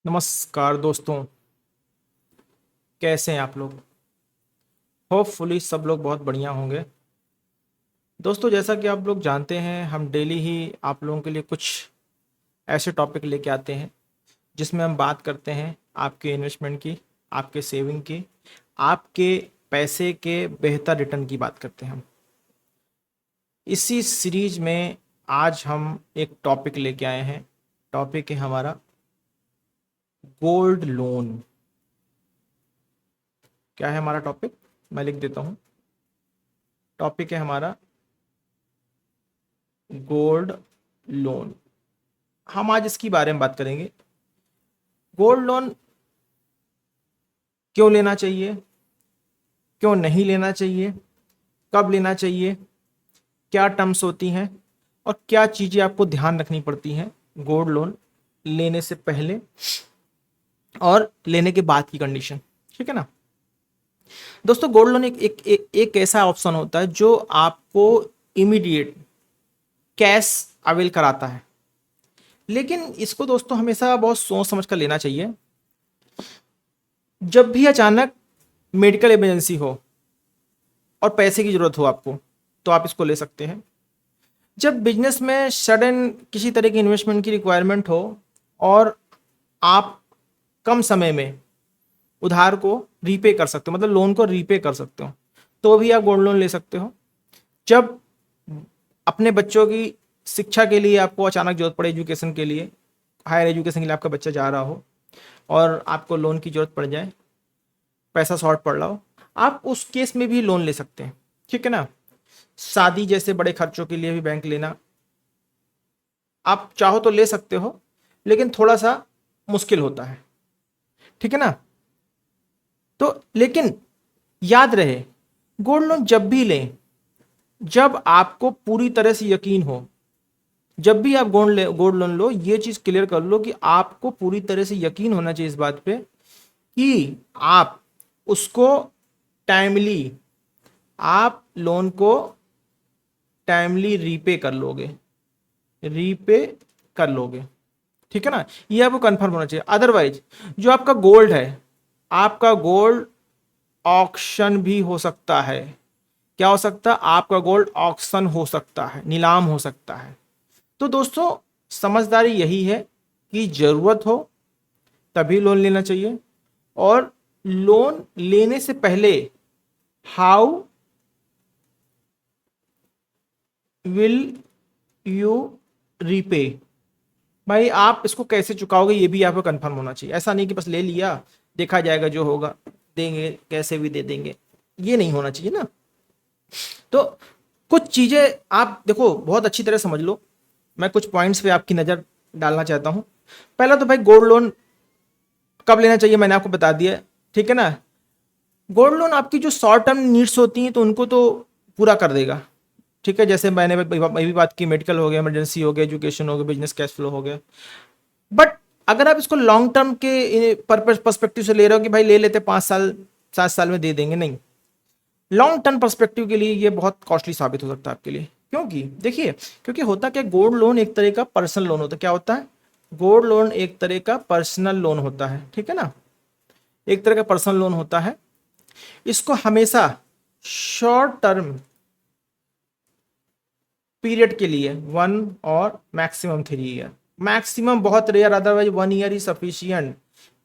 नमस्कार दोस्तों, कैसे हैं आप लोग। होपफुली सब लोग बहुत बढ़िया होंगे। दोस्तों, जैसा कि आप लोग जानते हैं, हम डेली ही आप लोगों के लिए कुछ ऐसे टॉपिक लेके आते हैं जिसमें हम बात करते हैं आपके इन्वेस्टमेंट की, आपके सेविंग की, आपके पैसे के बेहतर रिटर्न की बात करते हैं हम। इसी सीरीज में आज हम एक टॉपिक लेके आए हैं। टॉपिक है हमारा गोल्ड लोन। क्या है हमारा टॉपिक? मैं लिख देता हूँ। टॉपिक है हमारा गोल्ड लोन। हम आज इसकी बारे में बात करेंगे। गोल्ड लोन क्यों लेना चाहिए, क्यों नहीं लेना चाहिए, कब लेना चाहिए, क्या टर्म्स होती हैं और क्या चीज़ें आपको ध्यान रखनी पड़ती हैं गोल्ड लोन लेने से पहले और लेने के बाद की कंडीशन। ठीक है ना दोस्तों। गोल्ड लोन एक ऐसा ऑप्शन होता है जो आपको इमीडिएट कैश अवेल कराता है, लेकिन इसको दोस्तों हमेशा बहुत सोच समझ कर लेना चाहिए। जब भी अचानक मेडिकल इमरजेंसी हो और पैसे की ज़रूरत हो आपको, तो आप इसको ले सकते हैं। जब बिजनेस में सडन किसी तरह की इन्वेस्टमेंट की रिक्वायरमेंट हो और आप कम समय में उधार को रीपे कर सकते हो, मतलब लोन को रीपे कर सकते हो, तो भी आप गोल्ड लोन ले सकते हो। जब अपने बच्चों की शिक्षा के लिए आपको अचानक जरूरत पड़े, एजुकेशन के लिए, हायर एजुकेशन के लिए आपका बच्चा जा रहा हो और आपको लोन की जरूरत पड़ जाए, पैसा शॉर्ट पड़ रहा हो, आप उस केस में भी लोन ले सकते हैं। ठीक है ना। शादी जैसे बड़े खर्चों के लिए भी बैंक लेना आप चाहो तो ले सकते हो, लेकिन थोड़ा सा मुश्किल होता है। ठीक है ना। तो लेकिन याद रहे, गोल्ड लोन जब भी लें, जब आपको पूरी तरह से यकीन हो, जब भी आप गोल्ड लोन लो, ये चीज क्लियर कर लो कि आपको पूरी तरह से यकीन होना चाहिए इस बात पे कि आप उसको टाइमली, आप लोन को टाइमली रीपे कर लोगे, रीपे कर लोगे। ठीक है ना। ये आपको कंफर्म होना चाहिए। अदरवाइज जो आपका गोल्ड है, आपका गोल्ड ऑक्शन भी हो सकता है। क्या हो सकता है? आपका गोल्ड ऑक्शन हो सकता है, नीलाम हो सकता है। तो दोस्तों, समझदारी यही है कि जरूरत हो तभी लोन लेना चाहिए, और लोन लेने से पहले हाउ विल यू रीपे, भाई आप इसको कैसे चुकाओगे ये भी आपको कंफर्म होना चाहिए। ऐसा नहीं कि बस ले लिया, देखा जाएगा जो होगा, देंगे कैसे भी दे देंगे, ये नहीं होना चाहिए ना। तो कुछ चीजें आप देखो, बहुत अच्छी तरह समझ लो। मैं कुछ पॉइंट्स पे आपकी नजर डालना चाहता हूं। पहला तो भाई, गोल्ड लोन कब लेना चाहिए मैंने आपको बता दिया। ठीक है ना। गोल्ड लोन आपकी जो शॉर्ट टर्म नीड्स होती हैं तो उनको तो पूरा कर देगा। ठीक है, जैसे मैंने भी बात की, मेडिकल हो गया, इमरजेंसी हो गया, एजुकेशन हो गया, बिजनेस कैश फ्लो हो गया। बट अगर आप इसको लॉन्ग टर्म के पर्पस पर्सपेक्टिव से ले रहे हो कि भाई ले लेते 5 साल 7 साल में दे देंगे, नहीं। लॉन्ग टर्म पर्सपेक्टिव के लिए ये बहुत कॉस्टली साबित हो सकता है आपके लिए। क्योंकि देखिए, क्योंकि होता क्या, गोल्ड लोन एक तरह का पर्सनल लोन होता है। क्या होता है? गोल्ड लोन एक तरह का पर्सनल लोन होता है। ठीक है ना। एक तरह का पर्सनल लोन होता है। इसको हमेशा शॉर्ट टर्म पीरियड के लिए 1 और मैक्सिमम 3 ईयर, मैक्सिमम बहुत रेयर, अदरवाइज 1 ईयर ही सफिशियंट।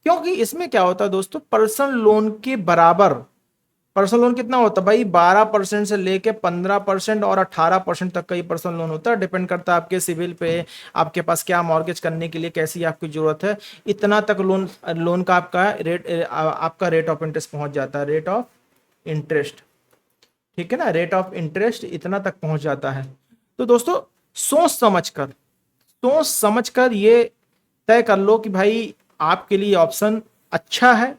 क्योंकि इसमें क्या होता है दोस्तों, पर्सनल लोन के बराबर। पर्सनल लोन कितना होता है भाई? 12% से लेके 15% और 18% तक का ये पर्सनल लोन होता है। डिपेंड करता है आपके सिविल पे, आपके पास क्या मॉर्गेज करने के लिए कैसी आपकी जरूरत है, इतना तक लोन लोन का आपका रेट ऑफ इंटरेस्ट पहुंच जाता है। रेट ऑफ इंटरेस्ट, ठीक है ना, रेट ऑफ इंटरेस्ट इतना तक पहुंच जाता है। तो दोस्तों, सोच समझकर ये तय कर लो कि भाई आपके लिए ऑप्शन अच्छा है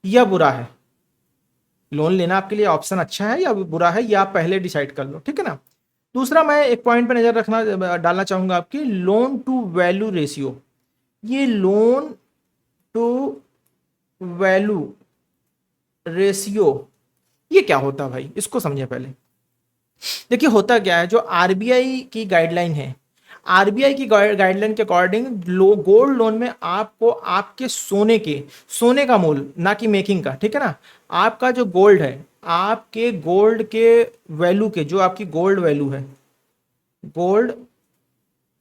या बुरा है। लोन लेना आपके लिए ऑप्शन अच्छा है या बुरा है, या आप पहले डिसाइड कर लो। ठीक है ना। दूसरा, मैं एक पॉइंट पे नजर रखना डालना चाहूंगा आपकी, लोन टू वैल्यू रेशियो। ये लोन टू वैल्यू रेशियो ये क्या होता है भाई? इसको समझे पहले। देखिए, होता क्या है, जो आरबीआई की गाइडलाइन है, आरबीआई की गाइडलाइन के अकॉर्डिंग गोल्ड लोन में आपको आपके सोने का मूल, ना कि मेकिंग का, ठीक है ना, आपका जो गोल्ड है, आपके गोल्ड के वैल्यू के, जो आपकी गोल्ड वैल्यू है, गोल्ड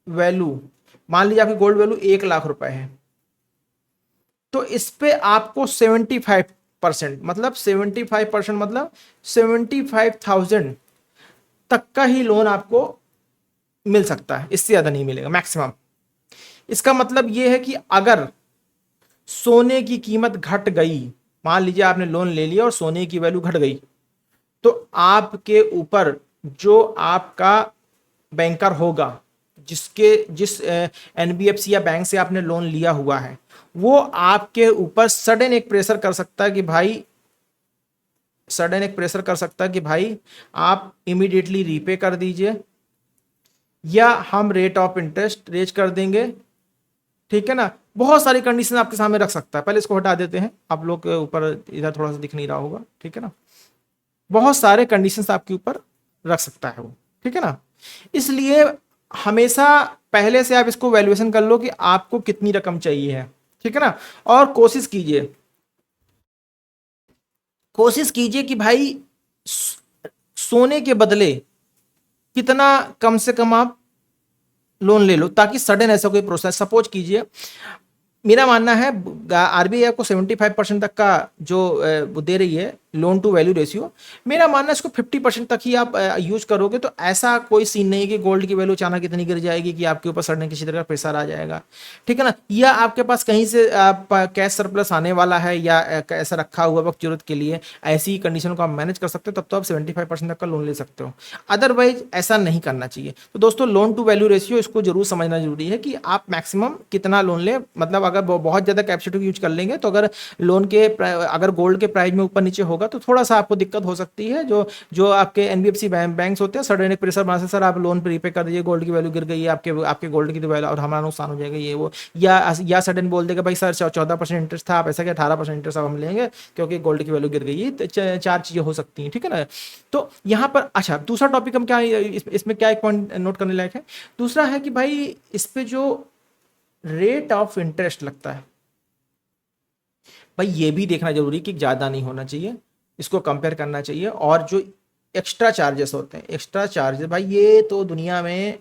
वैल्यू, मान लीजिए आपकी गोल्ड वैल्यू 1 लाख रुपए है, तो इस पे आपको 75%, मतलब 75% मतलब 75,000 तक का ही लोन आपको मिल सकता है, इससे ज्यादा नहीं मिलेगा मैक्सिमम। इसका मतलब यह है कि अगर सोने की कीमत घट गई, मान लीजिए आपने लोन ले लिया और सोने की वैल्यू घट गई, तो आपके ऊपर जो आपका बैंकर होगा, जिस एनबीएफसी या बैंक से आपने लोन लिया हुआ है, वो आपके ऊपर सडन एक प्रेशर कर सकता है कि भाई, आप इमीडिएटली रीपे कर दीजिए, या हम रेट ऑफ इंटरेस्ट रेज कर देंगे, ठीक है ना। बहुत सारी कंडीशन आपके सामने रख सकता है। पहले इसको हटा देते हैं, आप लोग के ऊपर इधर थोड़ा सा दिख नहीं रहा होगा, ठीक है ना। बहुत सारे कंडीशंस आपके ऊपर रख सकता है वो, ठीक है ना। इसलिए हमेशा पहले से आप इसको वैल्यूएशन कर लो कि आपको कितनी रकम चाहिए है, ठीक है ना। और कोशिश कीजिए कि भाई सोने के बदले कितना कम से कम आप लोन ले लो, ताकि सडन ऐसा कोई प्रोसेस, सपोज कीजिए, मेरा मानना है आरबीआई आपको 75% तक का जो वो दे रही है लोन टू वैल्यू रेशियो, मेरा मानना है इसको 50% तक ही आप यूज करोगे तो ऐसा कोई सीन नहीं कि गोल्ड की वैल्यू अचानक इतनी गिर जाएगी कि आपके ऊपर सडन किसी तरह का प्रेशर आ जाएगा, ठीक है ना। या आपके पास कहीं से कैश सरप्लस आने वाला है, या ऐसा रखा हुआ वक्त जरूरत के लिए, ऐसी कंडीशन को आप मैनेज कर सकते हो, तब तो आप 75% तक का लोन ले सकते हो। अदरवाइज ऐसा नहीं करना चाहिए। तो दोस्तों, लोन टू वैल्यू रेशियो, इसको जरूर समझना जरूरी है कि आप मैक्सिमम कितना लोन ले, मतलब अगर बहुत ज्यादा कैपेसिटी यूज कर लेंगे तो अगर गोल्ड के प्राइस में ऊपर नीचे होगा तो थोड़ा सा आपको दिक्कत हो सकती है। जो आपके एनबीएफसी बैंक्स होते हैं, सडन एक प्रेशर बना से, सर आप लोन पे रीपे कर दीजिए, गोल्ड की वैल्यू गिर गई है, आपके गोल्ड की तो वैल्यू और हमारा नुकसान हो जाएगा, ये वो, या सडन बोल देगा भाई सर 14% इंटरेस्ट था, आप ऐसा क्या 18% इंटरेस्ट अब हम लेंगे क्योंकि गोल्ड की वैल्यू गिर गई है। तो चार चीजें हो सकती हैं, ठीक है ना। तो यहाँ पर अच्छा, दूसरा टॉपिक हम क्या, इसमें क्या एक पॉइंट नोट करने लायक है, दूसरा है कि भाई इस पे जो रेट ऑफ इंटरेस्ट लगता है, भाई ये भी देखना जरूरी कि ज़्यादा नहीं होना चाहिए, इसको कंपेयर करना चाहिए। और जो एक्स्ट्रा चार्जेस होते हैं, एक्स्ट्रा चार्जेस भाई ये तो दुनिया में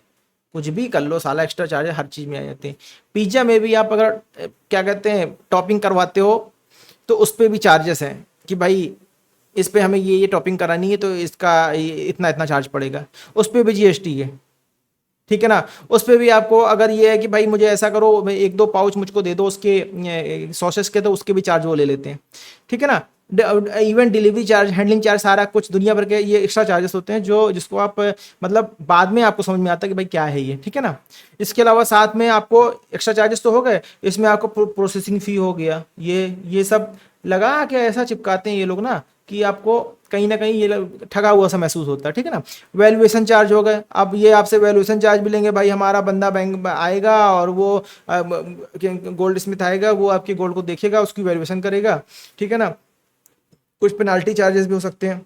कुछ भी कर लो साला, एक्स्ट्रा चार्जेस हर चीज़ में आ जाते हैं। पिज्ज़ा में भी आप अगर क्या कहते हैं टॉपिंग करवाते हो तो उस पर भी चार्जेस हैं कि भाई इस पे हमें ये टॉपिंग करानी है तो इसका इतना इतना चार्ज पड़ेगा, उस पर भी जीएसटी है, ठीक है ना। उस पर भी आपको अगर ये है कि भाई मुझे ऐसा करो, 1-2 पाउच मुझको दे दो उसके सॉसेस के, तो उसके भी चार्ज वो ले लेते हैं, ठीक है ना। Even delivery charge, handling charge, सारा कुछ दुनिया भर के ये एक्स्ट्रा चार्जेस होते हैं जिसको आप मतलब बाद में आपको समझ में आता है कि भाई क्या है ये, ठीक है ना। इसके अलावा साथ में आपको एक्स्ट्रा चार्जेस तो हो गए, इसमें आपको प्रोसेसिंग फी हो गया, ये सब लगा के ऐसा चिपकाते हैं ये लोग ना कि आपको कहीं ना कहीं ये ठगा हुआ सा महसूस होता है, ठीक है ना। वैल्यूएशन चार्ज हो गए, अब ये आपसे वैल्यूएशन चार्ज भी लेंगे, भाई हमारा बंदा बैंक आएगा और वो गोल्ड स्मिथ आएगा, वो आपके गोल्ड को देखेगा, उसकी वैल्यूएशन करेगा, ठीक है ना। कुछ पेनाल्टी चार्जेस भी हो सकते हैं,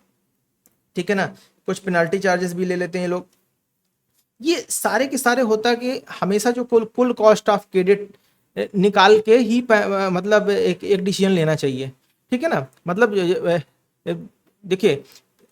ठीक है ना, कुछ पेनाल्टी चार्जेस भी ले लेते हैं ये लोग। ये सारे के सारे होता है कि हमेशा जो कुल कॉस्ट ऑफ क्रेडिट निकाल के ही मतलब एक डिसीजन लेना चाहिए, ठीक है ना। मतलब देखिए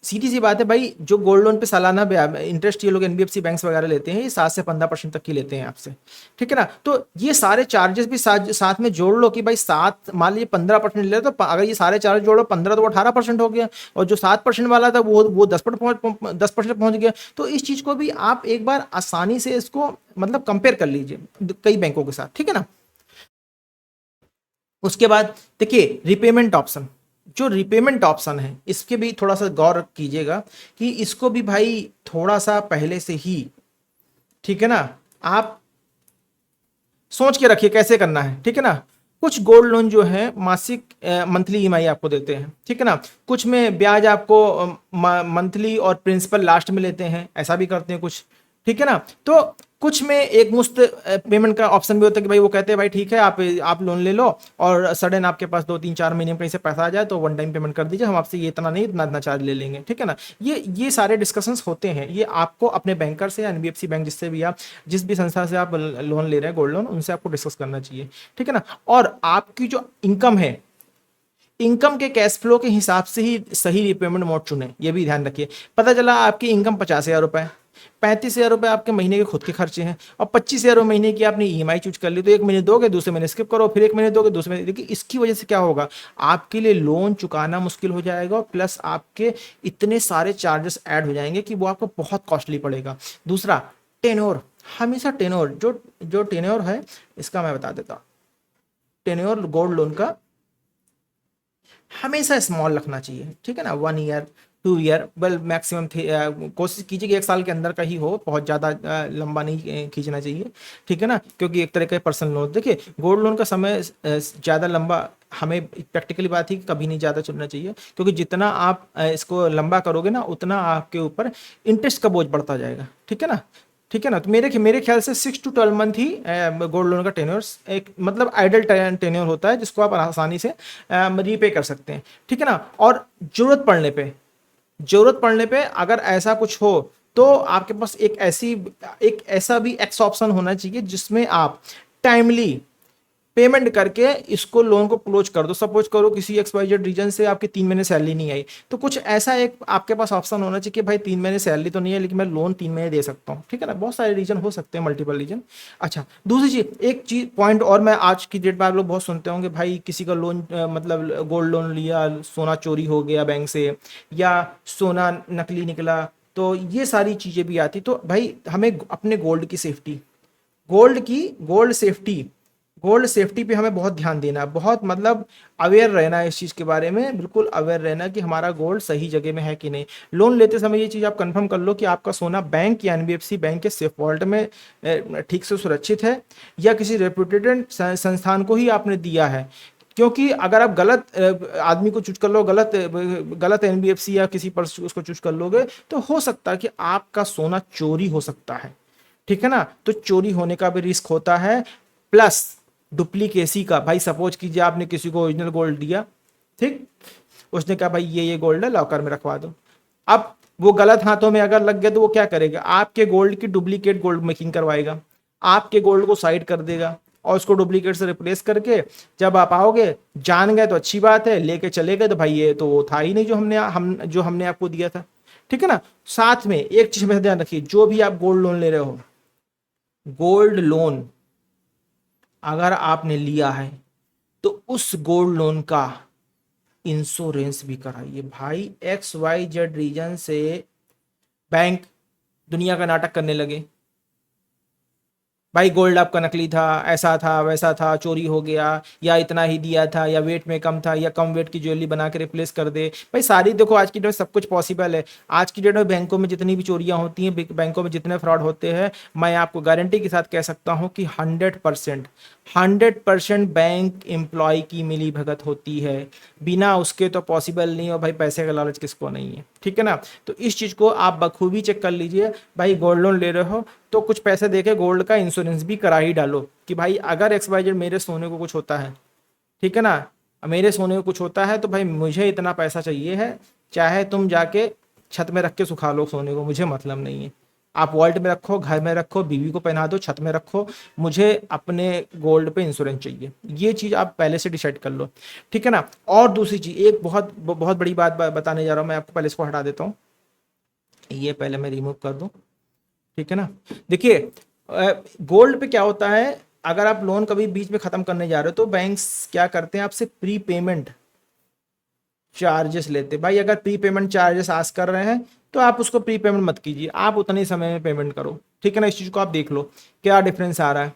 सीधी सी बात है भाई, जो गोल्ड लोन पे सालाना इंटरेस्ट ये लोग एनबीएफसी बैंक्स वगैरह लेते हैं, ये 7 से 15% तक की लेते हैं आपसे, ठीक है ना। तो ये सारे चार्जेस भी साथ में जोड़ लो कि भाई 7, मान लीजिए 15% ले तो अगर ये सारे चार्ज जोड़ो 15 तो 18% हो गया, और जो 7% वाला था वो 10% पहुंच गया। तो इस चीज को भी आप एक बार आसानी से इसको मतलब कंपेयर कर लीजिए कई बैंकों के साथ, ठीक है ना। उसके बाद देखिए रिपेमेंट ऑप्शन, जो रिपेमेंट ऑप्शन है इसके भी थोड़ा सा गौर कीजिएगा कि इसको भी भाई थोड़ा सा पहले से ही, ठीक है ना, आप सोच के रखिए कैसे करना है, ठीक है ना। कुछ गोल्ड लोन जो है मासिक मंथली ईएमआई आपको देते हैं, ठीक है ना। कुछ में ब्याज आपको मंथली और प्रिंसिपल लास्ट में लेते हैं, ऐसा भी करते हैं कुछ, ठीक है ना। तो कुछ में एक मुश्त पेमेंट का ऑप्शन भी होता है कि भाई वो कहते हैं भाई ठीक है आप लोन ले लो और सडन आपके पास 2 3 4 महीने में कहीं से पैसा आ जाए तो वन टाइम पेमेंट कर दीजिए, हम आपसे ये इतना नहीं इतना इतना चार्ज ले लेंगे, ठीक है ना। ये सारे डिस्कशंस होते हैं, ये आपको अपने बैंकर से या एनबीएफसी बैंक जिससे भी आप जिस भी संस्था से आप लोन ले रहे हैं गोल्ड लोन, उनसे आपको डिस्कस करना चाहिए, ठीक है ना। और आपकी जो इनकम है, इनकम के कैश फ्लो के हिसाब से ही सही रिपेमेंट मोड चुने, ये भी ध्यान रखिए। पता चला आपकी इनकम 50,000 रुपए, 35,000 रुपए आपके महीने के खुद के खर्चे हैं और 25,000 महीने की आपने ईएमआई चूज कर ली, तो एक महीने दोगे दूसरे महीने स्किप करो, फिर एक महीने दोगे दूसरे महीने। देखिए इसकी वजह से क्या होगा, आपके लिए लोन चुकाना मुश्किल हो जाएगा, प्लस आपके इतने सारे चार्जेस ऐड हो जाएंगे कि वो आपको बहुत कॉस्टली पड़ेगा। दूसरा, टेन्योर, हमेशा टेन्योर जो टेन्योर है, इसका मैं बता देता हूँ। टेन्योर गोल्ड लोन का हमेशा स्मॉल रखना चाहिए, ठीक है ना। 1 ईयर 2 ईयर, वेल मैक्सिमम कोशिश कीजिए कि 1 साल के अंदर का ही हो, बहुत ज़्यादा लंबा नहीं खींचना चाहिए, ठीक है ना, क्योंकि एक तरह का पर्सनल लोन, देखिए गोल्ड लोन का समय ज़्यादा लंबा हमें प्रैक्टिकली बात ही कभी नहीं ज़्यादा चुनना चाहिए, क्योंकि जितना आप इसको लंबा करोगे ना उतना आपके ऊपर इंटरेस्ट का बोझ बढ़ता जाएगा, ठीक है ना। ठीक है ना, तो मेरे ख्याल से 6 to 12 month he gold loan का टेन्योर एक मतलब आइडल टेन्योर होता है, जिसको आप आसानी से रीपे कर सकते हैं, ठीक है ना। और जरूरत पड़ने पे अगर ऐसा कुछ हो तो आपके पास एक ऐसा भी एक्स ऑप्शन होना चाहिए जिसमें आप टाइमली पेमेंट करके इसको लोन को क्लोज कर दो। सपोज करो किसी XYZ रीजन से आपकी 3 महीने सैलरी नहीं आई, तो कुछ ऐसा एक आपके पास ऑप्शन होना चाहिए कि भाई 3 महीने सैलरी तो नहीं है लेकिन मैं लोन 3 महीने दे सकता हूँ, ठीक है ना। बहुत सारे रीजन हो सकते हैं, मल्टीपल रीजन। अच्छा, दूसरी चीज, एक चीज पॉइंट और, मैं आज की डेट में आप लोग बहुत सुनते होंगे भाई किसी का लोन मतलब गोल्ड लोन लिया, सोना चोरी हो गया बैंक से, या सोना नकली निकला, तो ये सारी चीजें भी आती। तो भाई हमें अपने गोल्ड सेफ्टी पे हमें बहुत ध्यान देना है, बहुत मतलब अवेयर रहना है इस चीज़ के बारे में, बिल्कुल अवेयर रहना कि हमारा गोल्ड सही जगह में है कि नहीं। लोन लेते समय ये चीज़ आप कंफर्म कर लो कि आपका सोना बैंक या एनबीएफसी बैंक के सेफ वॉल्ट में ठीक से सुरक्षित है, या किसी रेपुटेड संस्थान को ही आपने दिया है। क्योंकि अगर आप गलत आदमी को चूज कर लो, गलत एनबीएफसी या किसी पर उसको चूज कर लोगे, तो हो सकता है कि आपका सोना चोरी हो सकता है, ठीक है ना। तो चोरी होने का भी रिस्क होता है, प्लस डुप्लीकेसी का। भाई सपोज कीजिए आपने किसी को ओरिजिनल गोल्ड दिया, ठीक, उसने कहा भाई ये गोल्ड है लॉकर में रखवा दो। अब वो गलत हाथों में अगर लग गया तो वो क्या करेगा, आपके गोल्ड की डुप्लीकेट गोल्ड मेकिंग करवाएगा, आपके गोल्ड को साइड कर देगा और उसको डुप्लीकेट से रिप्लेस करके जब आप आओगे, जान गए तो अच्छी बात है, लेके चले गए तो भाई ये तो वो था ही नहीं जो हमने आपको दिया था, ठीक है ना। साथ में एक चीज में ध्यान रखिए, जो भी आप गोल्ड लोन ले रहे हो, गोल्ड लोन अगर आपने लिया है तो उस गोल्ड लोन का इंश्योरेंस भी कराइए। भाई XYZ रीजन से बैंक दुनिया का नाटक करने लगे, भाई गोल्ड आपका नकली था, ऐसा था वैसा था, चोरी हो गया, या इतना ही दिया था, या वेट में कम था, या कम वेट की ज्वेलरी बना के रिप्लेस कर दे। भाई सारी देखो आज की डेट में सब कुछ पॉसिबल है। आज की डेट में बैंकों में जितनी भी चोरियां होती हैं, बैंकों में जितने फ्रॉड होते हैं, मैं आपको गारंटी के साथ कह सकता हूं कि 100% बैंक एम्प्लॉय की मिली भगत होती है। बिना उसके तो पॉसिबल नहीं हो भाई, पैसे का लालच किसको नहीं है, ठीक है ना। तो इस चीज को आप बखूबी चेक कर लीजिए। भाई गोल्ड लोन ले रहे हो तो कुछ पैसे देके गोल्ड का इंश्योरेंस भी करा ही डालो कि भाई अगर XYZ मेरे सोने को कुछ होता है, ठीक है ना, मेरे सोने को कुछ होता है तो भाई मुझे इतना पैसा चाहिए है, चाहे तुम जाके छत में रख के सुखा लो सोने को, मुझे मतलब नहीं है। आप वॉल्ट में रखो, घर में रखो, बीवी को पहना दो, छत में रखो, मुझे अपने गोल्ड पे इंश्योरेंस चाहिए। ये चीज आप पहले से डिसाइड कर लो, ठीक है ना। और दूसरी चीज, एक बहुत बहुत बड़ी बात बताने जा रहा हूं मैं आपको, पहले इसको हटा देता हूँ, ये पहले मैं रिमूव कर दूं, ठीक है ना। देखिए गोल्ड पे क्या होता है, अगर आप लोन कभी बीच में खत्म करने जा रहे हो तो बैंक्स क्या करते हैं, आपसे प्री पेमेंट चार्जेस लेते हैं। भाई अगर प्री पेमेंट चार्जेस आस्क कर रहे हैं तो आप उसको प्री पेमेंट मत कीजिए, आप उतने समय में पेमेंट करो, ठीक है ना। इस चीज को आप देख लो क्या डिफरेंस आ रहा है,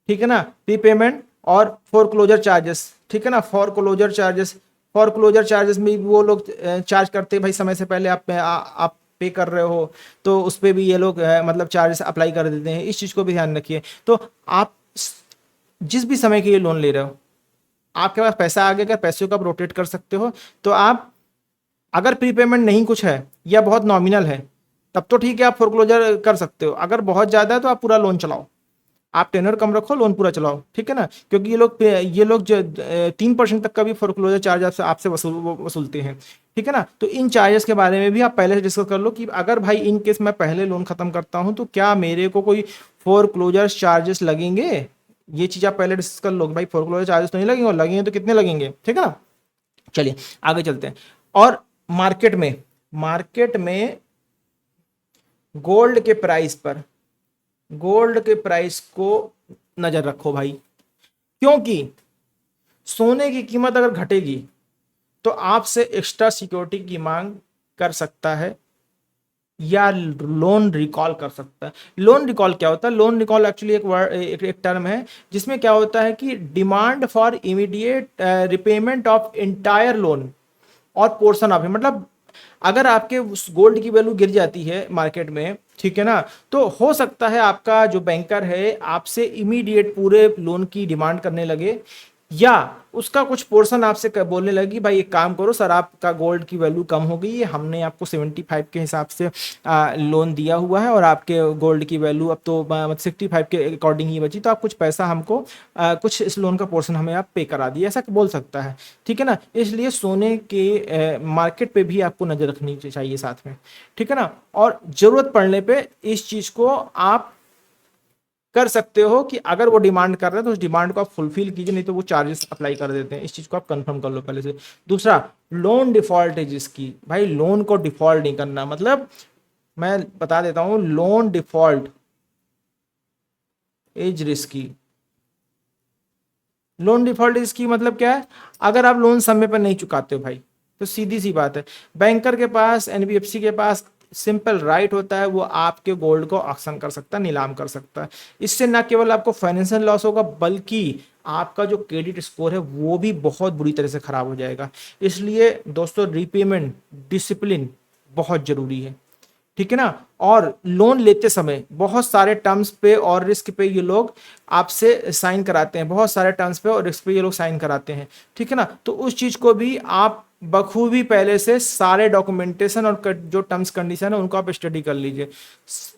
ठीक है ना। प्री पेमेंट और फोरक्लोजर चार्जेस, ठीक है ना। फोरक्लोजर चार्जेस में भी वो लोग चार्ज करते हैं भाई, समय से पहले आप पे कर रहे हो तो उस पर भी ये लोग मतलब चार्जेस अप्लाई कर देते हैं। इस चीज को भी ध्यान रखिए। तो आप जिस भी समय के लिए लोन ले रहे हो, आपके पास पैसा आ गया, अगर पैसे को आप रोटेट कर सकते हो तो आप, अगर प्रीपेमेंट नहीं कुछ है या बहुत नॉमिनल है, तब तो ठीक है, आप फोरक्लोजर कर सकते हो। अगर बहुत ज्यादा है तो आप पूरा लोन चलाओ, आप टेनर कम रखो, लोन पूरा चलाओ, ठीक है ना। क्योंकि ये लोग जो 3% तक का भी फोरक्लोजर चार्ज आपसे आपसे वसूलते हैं, ठीक है ना। तो इन चार्जेस के बारे में भी आप पहले से डिस्कस कर लो कि अगर भाई इन केस मैं पहले लोन खत्म करता हूं तो क्या मेरे को कोई फोरक्लोजर चार्जेस लगेंगे। ये चीज आप पहले डिस्कस कर लो कि भाई फोरक्लोजर चार्जेस तो नहीं लगेंगे, और लगेंगे तो कितने लगेंगे, ठीक है ना। चलिए आगे चलते हैं। और मार्केट में गोल्ड के प्राइस पर, गोल्ड के प्राइस को नजर रखो भाई, क्योंकि सोने की कीमत अगर घटेगी तो आपसे एक्स्ट्रा सिक्योरिटी की मांग कर सकता है या लोन रिकॉल कर सकता है। लोन रिकॉल क्या होता है? लोन रिकॉल एक्चुअली एक वर्ड, एक टर्म है जिसमें क्या होता है कि demand for immediate repayment of entire loan और पोर्शन ऑफ, मतलब अगर आपके उस गोल्ड की वैल्यू गिर जाती है मार्केट में, ठीक है ना, तो हो सकता है आपका जो बैंकर है आपसे इमीडिएट पूरे लोन की डिमांड करने लगे, या उसका कुछ पोर्शन आपसे बोलने लगी भाई एक काम करो सर, आपका गोल्ड की वैल्यू कम हो गई है, हमने आपको 75 के हिसाब से लोन दिया हुआ है और आपके गोल्ड की वैल्यू अब तो 65 के अकॉर्डिंग ही बची, तो आप कुछ पैसा हमको कुछ इस लोन का पोर्शन हमें आप पे करा दिए, ऐसा बोल सकता है, ठीक है ना। इसलिए सोने के मार्केट पे भी आपको नजर रखनी चाहिए साथ में, ठीक है ना। और जरूरत पड़ने पे इस चीज को आप कर सकते हो कि अगर वो डिमांड कर रहे हैं तो उस डिमांड को आप फुलफिल कीजिए, नहीं तो वो चार्जेस अप्लाई कर देते हैं। इस चीज को आप कंफर्म कर लो पहले से। दूसरा, लोन डिफॉल्ट है जिसकी, भाई लोन को डिफॉल्ट नहीं करना, मतलब मैं बता देता हूं, loan default is risky. Loan default इसकी मतलब क्या है? अगर आप लोन समय पर नहीं चुकाते हो भाई, तो सीधी सी बात है, बैंकर के पास, एनबीएफसी के पास सिंपल राइट होता है, वो आपके गोल्ड को ऑक्शन कर सकता है, नीलाम कर सकता है। इससे ना केवल आपको फाइनेंशियल लॉस होगा, बल्कि आपका जो क्रेडिट स्कोर है वो भी बहुत बुरी तरह से खराब हो जाएगा। इसलिए दोस्तों, रीपेमेंट डिसिप्लिन बहुत जरूरी है, ठीक है ना। और लोन लेते समय बहुत सारे टर्म्स पे और रिस्क पे ये लोग आपसे साइन कराते हैं, बहुत सारे टर्म्स पे और रिस्क पे ये लोग साइन कराते हैं, ठीक है ना। तो उस चीज को भी आप बखूबी पहले से सारे डॉक्यूमेंटेशन और जो टर्म्स कंडीशन है उनको आप स्टडी कर लीजिए।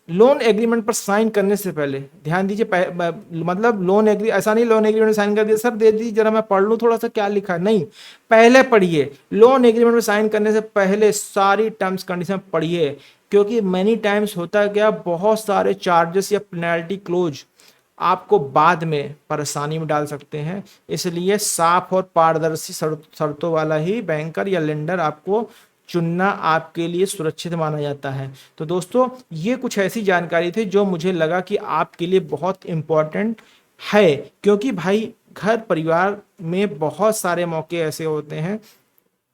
लोन एग्रीमेंट पर साइन करने से पहले ध्यान दीजिए, मतलब लोन एग्री ऐसा नहीं लोन एग्रीमेंट साइन कर दिया सर दे दीजिए जरा मैं पढ़ लूँ थोड़ा सा क्या लिखा है, नहीं, पहले पढ़िए। लोन एग्रीमेंट में साइन करने से पहले सारी टर्म्स कंडीशन पढ़िए, क्योंकि मैनी टाइम्स होता है क्या, बहुत सारे चार्जेस या पेनल्टी क्लोज आपको बाद में परेशानी में डाल सकते हैं। इसलिए साफ और पारदर्शी शर्तों वाला ही बैंकर या लेंडर आपको चुनना आपके लिए सुरक्षित माना जाता है। तो दोस्तों, ये कुछ ऐसी जानकारी थी जो मुझे लगा कि आपके लिए बहुत इंपॉर्टेंट है, क्योंकि भाई घर परिवार में बहुत सारे मौके ऐसे होते हैं,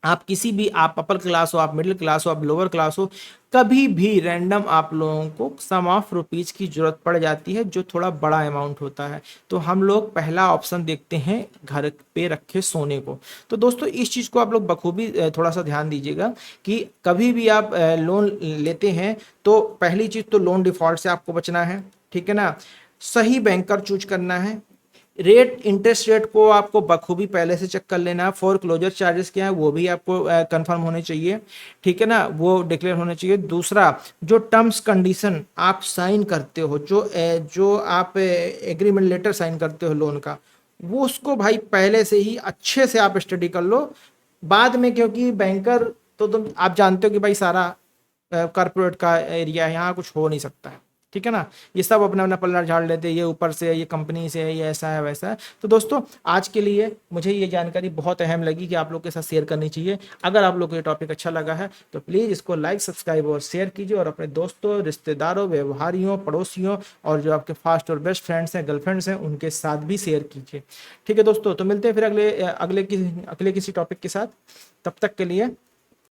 आप किसी भी, आप अपर क्लास हो, आप मिडिल क्लास हो, आप लोअर क्लास हो, कभी भी रैंडम आप लोगों को सम ऑफ रुपीज की जरूरत पड़ जाती है जो थोड़ा बड़ा अमाउंट होता है, तो हम लोग पहला ऑप्शन देखते हैं घर पे रखे सोने को। तो दोस्तों, इस चीज को आप लोग बखूबी थोड़ा सा ध्यान दीजिएगा कि कभी भी आप लोन लेते हैं तो पहली चीज तो लोन डिफॉल्ट से आपको बचना है, ठीक है ना। सही बैंकर चूज करना है। रेट, इंटरेस्ट रेट को आपको बखूबी पहले से चेक कर लेना है। फोरक्लोजर चार्जेस क्या है वो भी आपको कंफर्म होने चाहिए, ठीक है ना, वो डिक्लेयर होने चाहिए। दूसरा, जो टर्म्स कंडीशन आप साइन करते हो, जो आप एग्रीमेंट लेटर साइन करते हो लोन का, वो उसको भाई पहले से ही अच्छे से आप स्टडी कर लो। बाद में, क्योंकि बैंकर तो तुम आप जानते हो कि भाई सारा कॉर्पोरेट का एरिया है, यहाँ कुछ हो नहीं सकता है, ठीक है ना। ये सब अपना अपना पल्ला झाड़ लेते हैं, ये ऊपर से, ये कंपनी से, ये ऐसा है वैसा है। तो दोस्तों, आज के लिए मुझे ये जानकारी बहुत अहम लगी कि आप लोग के साथ शेयर करनी चाहिए। अगर आप लोग को ये टॉपिक अच्छा लगा है तो प्लीज़ इसको लाइक, सब्सक्राइब और शेयर कीजिए, और अपने दोस्तों, रिश्तेदारों, व्यवहारियों, पड़ोसियों और जो आपके फास्ट और बेस्ट फ्रेंड्स हैं, गर्लफ्रेंड्स हैं, उनके साथ भी शेयर कीजिए, ठीक है दोस्तों। तो मिलते हैं फिर अगले किसी टॉपिक के साथ। तब तक के लिए